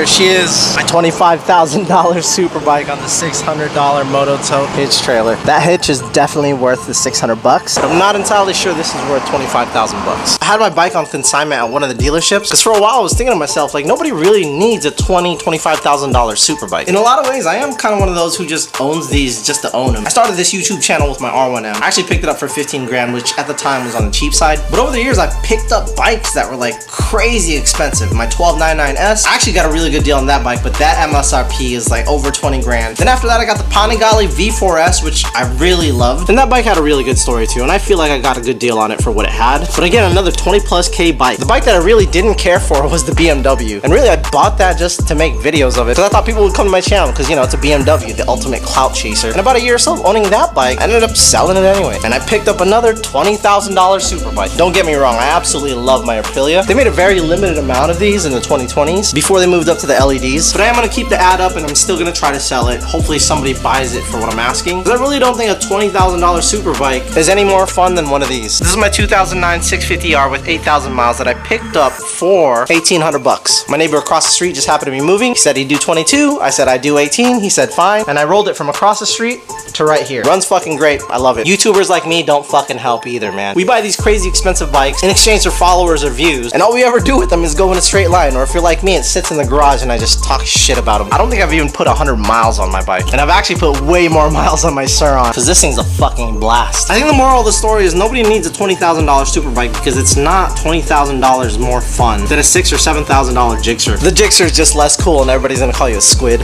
Here she is, my $25,000 Superbike on the $600 Moto Tote hitch trailer. That hitch is definitely worth the $600, but I'm not entirely sure this is worth $25,000. I had my bike on consignment at one of the dealerships, because for a while I was thinking to myself, like, nobody really needs a $25,000 Superbike. In a lot of ways, I am kind of one of those who just owns these just to own them. I started this YouTube channel with my R1M. I actually picked it up for 15 grand, which at the time was on the cheap side. But over the years, I picked up bikes that were like crazy expensive. My 1299S, I actually got a really good deal on that bike, but that MSRP is like over 20 grand. Then after that, I got the Panigale V4S, which I really loved. And that bike had a really good story too, and I feel like I got a good deal on it for what it had. But again, another 20+K bike. The bike that I really didn't care for was the BMW. And really, I bought that just to make videos of it, because I thought people would come to my channel, because, you know, it's a BMW, the ultimate clout chaser. And about a year or so of owning that bike, I ended up selling it anyway. And I picked up another $20,000 Superbike. Don't get me wrong, I absolutely love my Aprilia. They made a very limited amount of these in the 2020s before they moved up to the LEDs. But I am going to keep the ad up, and I'm still going to try to sell it. Hopefully somebody buys it for what I'm asking, because I really don't think a $20,000 Superbike is any more fun than one of these. This is my 2009 650R with 8,000 miles that I picked up for $1,800. My neighbor across the street just happened to be moving. He said he'd do 22. I said I'd do 18. He said fine. And I rolled it from across the street to right here. Runs fucking great. I love it. YouTubers like me don't fucking help either, man. We buy these crazy expensive bikes in exchange for followers or views, and all we ever do with them is go in a straight line. Or if you're like me, it sits in the garage and I just talk shit about them. I don't think I've even put 100 miles on my bike, and I've actually put way more miles on my Sur-On, because this thing's a fucking blast. I think the moral of the story is nobody needs a $20,000 Superbike, because it's not $20,000 more fun than a $6,000 or $7,000 Gixxer. The Gixxer is just less cool, and everybody's gonna call you a squid.